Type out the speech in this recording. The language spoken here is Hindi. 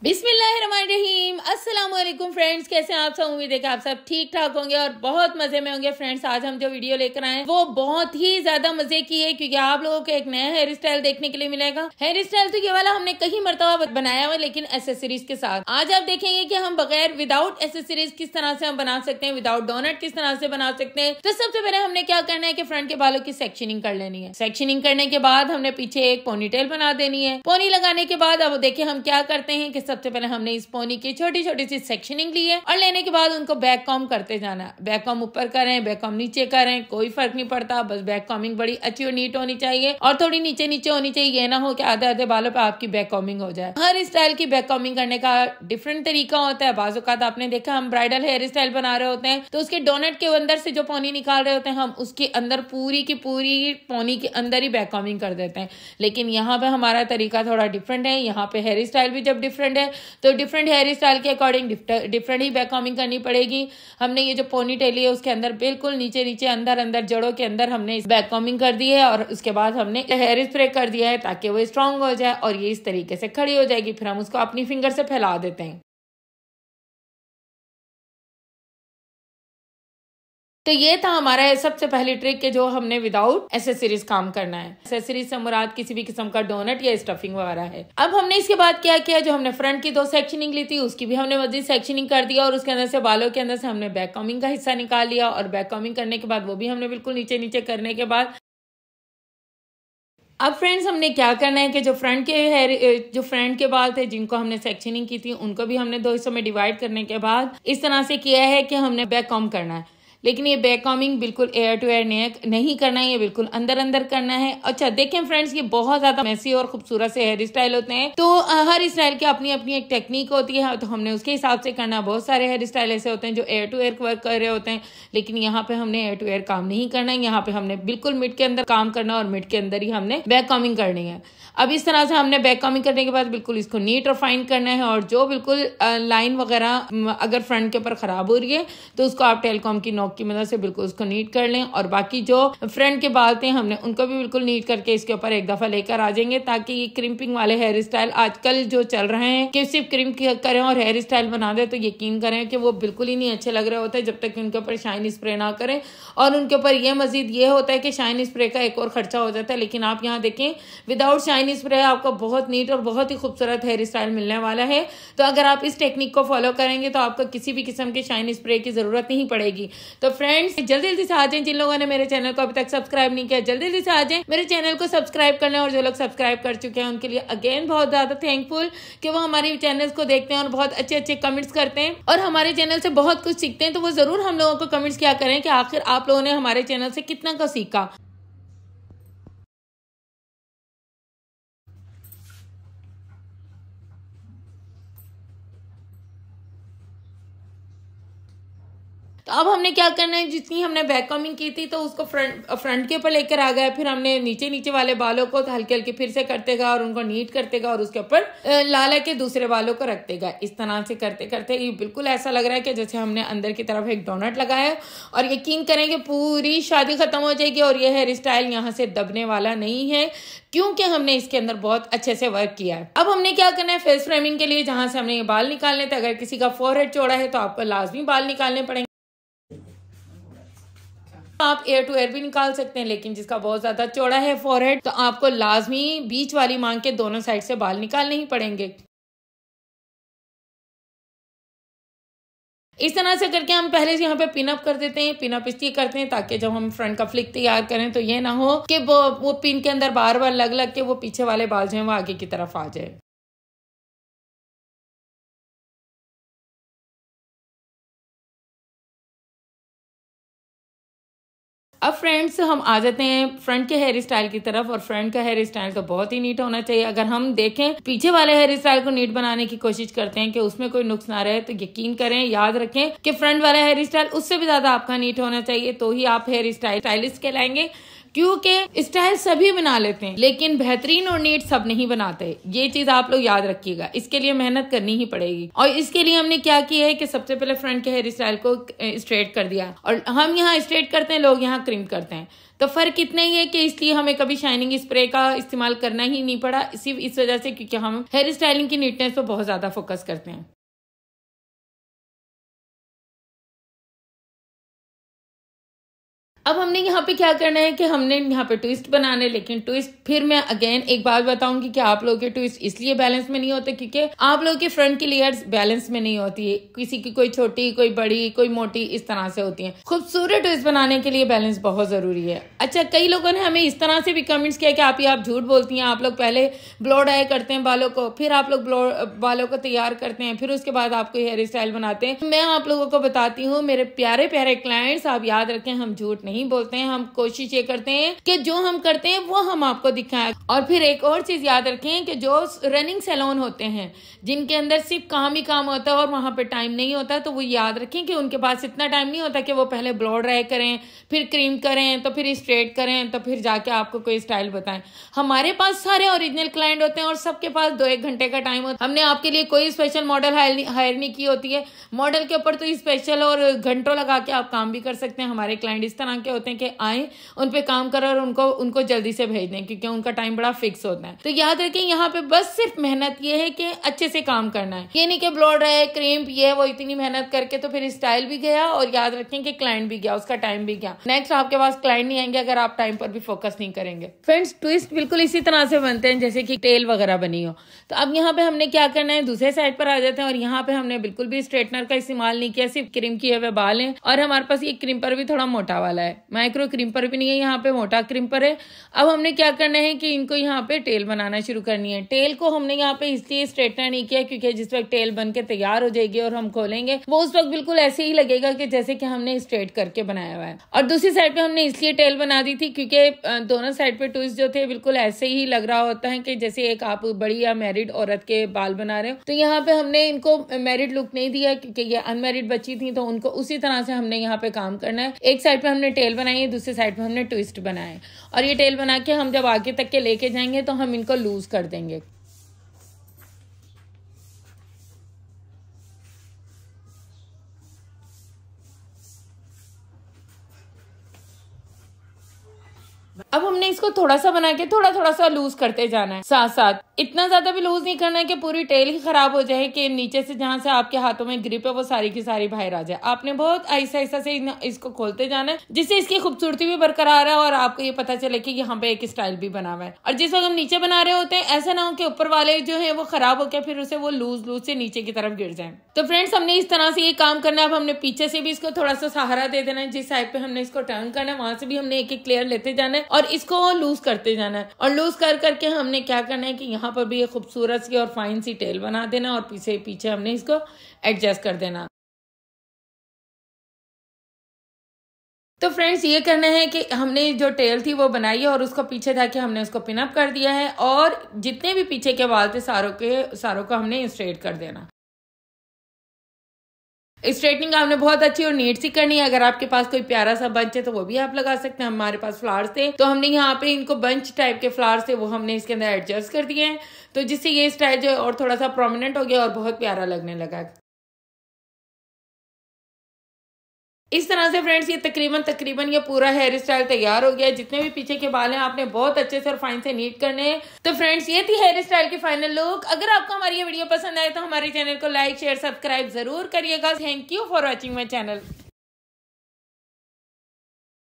बिस्मिल्लाहिर्रहमानिर्रहीम। अस्सलाम वालेकुम फ्रेंड्स, कैसे हैं आप सब। उम्मीद है कि आप सब ठीक ठाक होंगे और बहुत मजे में होंगे। फ्रेंड्स, आज हम जो वीडियो लेकर आए वो बहुत ही ज्यादा मजे की है क्योंकि आप लोगों को एक नया हेयर स्टाइल देखने के लिए मिलेगा। हेयर स्टाइल तो ये वाला हमने कई मरतबा बनाया हुआ, लेकिन एसेसरीज के साथ। आज आप देखेंगे कि हम बगैर विदाउट एसेसरीज किस तरह से हम बना सकते हैं, विदाउट डोनट किस तरह से बना सकते हैं। तो सबसे पहले हमने क्या करना है कि फ्रंट के बालों की सेक्शनिंग कर लेनी है। सेक्शनिंग करने के बाद हमने पीछे एक पोनीटेल बना देनी है। पोनी लगाने के बाद अब देखिए हम क्या करते हैं कि सबसे पहले हमने इस पोनी की छोटी छोटी सी सेक्शनिंग ली है और लेने के बाद उनको बैक कॉम करते जाना है। बैक कॉम ऊपर करें, बैक कॉम नीचे करें, कोई फर्क नहीं पड़ता। बस बैक कॉमिंग बड़ी अच्छी और नीट होनी चाहिए और थोड़ी नीचे नीचे होनी चाहिए। ये ना हो कि आधे आधे बालों पे आपकी बैक कॉमिंग हो जाए। हर स्टाइल की बैक कॉमिंग करने का डिफरेंट तरीका होता है। बाजू का आपने देखा हम ब्राइडल हेयर स्टाइल बना रहे होते हैं तो उसके डोनट के अंदर से जो पोनी निकाल रहे होते हैं हम उसके अंदर पूरी की पूरी पोनी के अंदर ही बैक कॉमिंग कर देते हैं। लेकिन यहाँ पे हमारा तरीका थोड़ा डिफरेंट है। यहाँ पे हेयर स्टाइल भी जब डिफरेंट है तो डिफरेंट हेयर स्टाइल के अकॉर्डिंग डिफरेंट ही बैक कॉमिंग करनी पड़ेगी। हमने ये जो पोनी टेली है उसके अंदर बिल्कुल नीचे नीचे अंदर अंदर जड़ों के अंदर हमने इस बैक कॉमिंग कर दी है और उसके बाद हमने हेयर स्प्रे कर दिया है ताकि वो स्ट्रांग हो जाए और ये इस तरीके से खड़ी हो जाएगी। फिर हम उसको अपनी फिंगर से फैला देते हैं। तो ये था हमारा सबसे पहली ट्रिक के जो हमने विदाउट एसेसरीज काम करना है। एसेसरीज से मुराद किसी भी किस्म का डोनट या स्टफिंग वगैरह है। अब हमने इसके बाद क्या किया, जो हमने फ्रंट की 2 सेक्शनिंग ली थी उसकी भी हमने मजीद सेक्शनिंग कर दिया और उसके अंदर से बालों के अंदर से हमने बैक कॉमिंग का हिस्सा निकाल लिया और बैक कॉमिंग करने के बाद वो भी हमने बिल्कुल नीचे नीचे करने के बाद अब फ्रेंड्स हमने क्या करना है कि जो फ्रंट के बाल थे जिनको हमने सेक्शनिंग की थी उनको भी हमने 2 हिस्सों में डिवाइड करने के बाद इस तरह से किया है कि हमने बैक कॉम करना है। लेकिन ये बैक कॉमिंग बिल्कुल एयर टू एयर नहीं करना है, ये बिल्कुल अंदर अंदर करना है। अच्छा देखें फ्रेंड्स, ये बहुत ज्यादा मैसी और खूबसूरत से हेयर स्टाइल होते हैं तो हर स्टाइल की अपनी अपनी एक टेक्निक होती है तो हमने उसके हिसाब से करना। बहुत सारे हेयर स्टाइल ऐसे होते हैं जो एयर टू एयर वर्क कर रहे होते हैं, लेकिन यहाँ पे हमने एयर टू एयर काम नहीं करना है। यहाँ पे हमने बिल्कुल मिड के अंदर काम करना और मिड के अंदर ही हमने बैक कॉमिंग करनी है। अब इस तरह से हमने बैक कॉमिंग करने के बाद बिल्कुल इसको नीट और फाइन करना है और जो बिल्कुल लाइन वगैरह अगर फ्रंट के ऊपर खराब हो रही है तो उसको आप टेलकॉम की नोक की मदद से बिल्कुल उसको नीट कर लें और बाकी जो फ्रंट के बाल थे हमने उनको भी बिल्कुल नीट करके इसके ऊपर एक दफा लेकर आ जाएंगे ताकि ये क्रिम्पिंग वाले हेयर स्टाइल आजकल जो चल रहे हैं कि सिर्फ क्रिम्प करें और हेयर स्टाइल बना दे तो यकीन करें कि वो बिल्कुल ही नहीं अच्छे लग रहे होते जब तक उनके ऊपर शाइन स्प्रे ना करें। और उनके ऊपर ये मजीद ये होता है कि शाइन स्प्रे का एक और खर्चा हो जाता है, लेकिन आप यहाँ देखें विदाउट शाइन स्प्रे आपको बहुत नीट और बहुत ही खूबसूरत हेयर स्टाइल मिलने वाला है। तो अगर आप इस टेक्निक को फॉलो करेंगे तो आपको किसी भी किस्म के शाइन स्प्रे की जरूरत नहीं पड़ेगी। तो फ्रेंड्स जल्दी जल्दी से आ जाएं, जिन लोगों ने मेरे चैनल को अभी तक सब्सक्राइब नहीं किया जल्दी जल्दी से आ जाएं, मेरे चैनल को सब्सक्राइब कर लें। और जो लोग सब्सक्राइब कर चुके हैं उनके लिए अगेन बहुत ज्यादा थैंकफुल कि वो हमारे चैनल्स को देखते हैं और बहुत अच्छे अच्छे कमेंट्स करते हैं और हमारे चैनल से बहुत कुछ सीखते हैं। तो वो जरूर हम लोगों को कमेंट्स किया करें कि आखिर आप लोगों ने हमारे चैनल से कितना कुछ सीखा। तो अब हमने क्या करना है, जितनी हमने बैक कॉमिंग की थी तो उसको फ्रंट के ऊपर लेकर आ गए। फिर हमने नीचे नीचे वाले बालों को तो हल्के हल्के फिर से करते गए और उनको नीट करते गए और उसके ऊपर लाला के दूसरे बालों को रखते गए। इस तरह से करते करते ये बिल्कुल ऐसा लग रहा है कि जैसे हमने अंदर की तरफ एक डोनट लगाया और यकीन करें कि पूरी शादी खत्म हो जाएगी और ये हेयर स्टाइल यहाँ से दबने वाला नहीं है क्योंकि हमने इसके अंदर बहुत अच्छे से वर्क किया है। अब हमने क्या करना है, फेस फ्रेमिंग के लिए जहां से हमने ये बाल निकालने थे, अगर किसी का फोरहेड चौड़ा है तो आपको लाजमी बाल निकालने पड़ेंगे। आप एयर टू एयर भी निकाल सकते हैं, लेकिन जिसका बहुत ज्यादा चौड़ा है फोरहेड तो आपको लाजमी बीच वाली मांग के दोनों साइड से बाल निकालने ही पड़ेंगे। इस तरह से करके हम पहले से यहाँ पे पिनअप कर देते हैं। पिनअप इसलिए करते हैं ताकि जब हम फ्रंट का फ्लिक तैयार करें तो ये ना हो कि वो पिन के अंदर बार बार लग लग के वो पीछे वाले बाल जो है वो आगे की तरफ आ जाए। अब फ्रेंड्स हम आ जाते हैं फ्रंट के हेयर स्टाइल की तरफ और फ्रंट का हेयर स्टाइल तो बहुत ही नीट होना चाहिए। अगर हम देखें पीछे वाले हेयर स्टाइल को नीट बनाने की कोशिश करते हैं कि उसमें कोई नुक्स ना रहे तो यकीन करें, याद रखें कि फ्रंट वाला हेयर स्टाइल उससे भी ज्यादा आपका नीट होना चाहिए तो ही आप हेयर स्टाइलिस्ट कहलाएंगे। क्योंकि स्टाइल सभी बना लेते हैं लेकिन बेहतरीन और नीट सब नहीं बनाते। ये चीज आप लोग याद रखिएगा, इसके लिए मेहनत करनी ही पड़ेगी। और इसके लिए हमने क्या किया है कि सबसे पहले फ्रंट के हेयर स्टाइल को स्ट्रेट कर दिया, और हम यहाँ स्ट्रेट करते हैं, लोग यहाँ क्रिम करते हैं। तो फर्क इतना ही है कि इसलिए हमें कभी शाइनिंग स्प्रे का इस्तेमाल करना ही नहीं पड़ा, सिर्फ इस वजह से क्योंकि हम हेयर स्टाइलिंग की नीटनेस पर बहुत ज्यादा फोकस करते हैं। अब हमने यहाँ पे क्या करना है कि हमने यहाँ पे ट्विस्ट बनाना है, लेकिन ट्विस्ट फिर मैं अगेन एक बात बताऊंगी कि आप लोगों के ट्विस्ट इसलिए बैलेंस में नहीं होते क्योंकि आप लोगों की फ्रंट की लेयर्स बैलेंस में नहीं होती है। किसी की कोई छोटी, कोई बड़ी, कोई मोटी, इस तरह से होती है। खूबसूरत ट्विस्ट बनाने के लिए बैलेंस बहुत जरूरी है। अच्छा, कई लोगों ने हमें इस तरह से भी कमेंट्स किया कि आप झूठ बोलती हैं, आप लोग पहले ब्लो डाई करते हैं बालों को, फिर आप लोग बालों को तैयार करते हैं, फिर उसके बाद आपको हेयर स्टाइल बनाते हैं। मैं आप लोगों को बताती हूँ मेरे प्यारे प्यारे क्लाइंट्स, आप याद रखें हम झूठ नहीं बोलते हैं। हम कोशिश ये करते हैं कि जो हम करते हैं वो हम आपको दिखाएं। और फिर एक और चीज याद रखें कि जो रनिंग सैलून होते हैं जिनके अंदर सिर्फ काम ही काम होता है और वहां पे टाइम नहीं होता, तो वो याद रखें कि उनके पास इतना टाइम नहीं होता कि वो पहले ब्लो ड्राई करें, फिर क्रीम करें, तो फिर स्ट्रेट करें, तो फिर जाके आपको कोई स्टाइल बताएं। हमारे पास सारे ओरिजिनल क्लाइंट होते हैं और सबके पास 2-1 घंटे का टाइम होता है। हमने आपके लिए कोई स्पेशल मॉडल हायर नहीं की होती है। मॉडल के ऊपर तो स्पेशल और घंटों लगा के आप काम भी कर सकते हैं। हमारे क्लाइंट इस तरह के होते हैं कि आए, उन पे काम करो और उनको जल्दी से भेज दें क्योंकि उनका टाइम बड़ा फिक्स होता है। तो याद रखें यहाँ पे बस सिर्फ मेहनत ये है कि अच्छे से काम करना है। ये नहीं कि ब्लो ड्राई, क्रीम, ये वो इतनी मेहनत करके तो फिर स्टाइल भी गया और याद रखें कि क्लाइंट भी गया, उसका टाइम भी गया। नेक्स्ट आपके पास क्लाइंट नहीं आएंगे अगर आप टाइम पर भी फोकस नहीं करेंगे। फ्रेंड्स, ट्विस्ट बिल्कुल इसी तरह से बनते हैं जैसे कि टेल वगैरह बनी हो। तो अब यहाँ पे हमने क्या करना है, दूसरे साइड पर आ जाते हैं और यहाँ पे हमने बिल्कुल भी स्ट्रेटनर का इस्तेमाल नहीं किया, सिर्फ क्रीम किए हुए बाल हैं। और हमारे पास ये क्रीम्पर भी थोड़ा मोटा वाला है, माइक्रो क्रीम्पर भी नहीं है, यहाँ पे मोटा क्रीम्पर है। अब हमने क्या करना है कि इनको यहाँ पे टेल बनाना शुरू करनी है। टेल को हमने यहाँ पे इसलिए स्ट्रेटनर नहीं किया क्योंकि जिस वक्त टेल बन के तैयार हो जाएगी और हम खोलेंगे वो उस वक्त बिल्कुल ऐसे ही लगेगा कि जैसे कि हमने स्ट्रेट करके बनाया हुआ है। और दूसरी साइड पे हमने इसलिए टेल बना दी थी क्योंकि दोनों साइड पे ट्विस्ट जो थे बिल्कुल ऐसे ही लग रहा होता है कि जैसे एक आप बड़ी या मैरिड औरत के बाल बना रहे हो। तो यहाँ पे हमने इनको मैरिड लुक नहीं दिया क्योंकि ये अनमैरिड बच्ची थी, तो उनको उसी तरह से हमने यहाँ पे काम करना है। एक साइड पे हमने टेल बनाई है, दूसरी साइड पे हमने ट्विस्ट बनाया है। और ये टेल बना के हम जब आगे तक के लेके जाएंगे तो हम इनको लूज कर देंगे। अब हमने इसको थोड़ा सा बना के थोड़ा सा लूज करते जाना है। साथ साथ इतना ज्यादा भी लूज नहीं करना है कि पूरी टेल ही खराब हो जाए, कि नीचे से जहां से आपके हाथों में ग्रिप है वो सारी की सारी बाहर आ जाए। आपने बहुत ऐसा से इसको खोलते जाना है जिससे इसकी खूबसूरती भी बरकरार है और आपको ये पता चले कि यहाँ पे एक स्टाइल भी बना हुआ है। और जिस वक्त हम नीचे बना रहे होते हैं ऐसा ना हो कि ऊपर वाले जो है वो खराब होकर फिर उसे वो लूज से नीचे की तरफ गिर जाए। तो फ्रेंड्स, हमने इस तरह से ये काम करना है। अब हमने पीछे से भी इसको थोड़ा सा सहारा दे देना है, जिस साइड पे हमने इसको टर्न करना है वहां से भी हमने एक एक लेयर लेते जाना है और इसको लूज करते जाना है। और लूज कर करके हमने क्या करना है कि यहाँ पर भी एक खूबसूरत सी और फाइन सी टेल बना देना और पीछे हमने इसको एडजस्ट कर देना। तो फ्रेंड्स, ये करना है कि हमने जो टेल थी वो बनाई है और उसको पीछे था कि हमने उसको पिन अप कर दिया है और जितने भी पीछे के बाल थे सारों को हमने स्ट्रेट कर देना। स्ट्रेटनिंग आपने बहुत अच्छी और नीट सी करनी है। अगर आपके पास कोई प्यारा सा बंच है तो वो भी आप लगा सकते हैं। हमारे पास फ्लावर्स थे तो हमने यहाँ पे इनको बंच टाइप के फ्लावर्स थे वो हमने इसके अंदर एडजस्ट कर दिए हैं, तो जिससे ये स्टाइल जो है और थोड़ा सा प्रोमिनेंट हो गया और बहुत प्यारा लगने लगा। इस तरह से फ्रेंड्स ये तकरीबन ये पूरा हेयर स्टाइल तैयार हो गया है। जितने भी पीछे के बाल हैं आपने बहुत अच्छे से और फाइन से नीट करने हैं। तो फ्रेंड्स, ये थी हेयर स्टाइल की फाइनल लुक। अगर आपको हमारी ये वीडियो पसंद आए तो हमारे चैनल को लाइक, शेयर, सब्सक्राइब जरूर करिएगा। Thank you for watching my channel.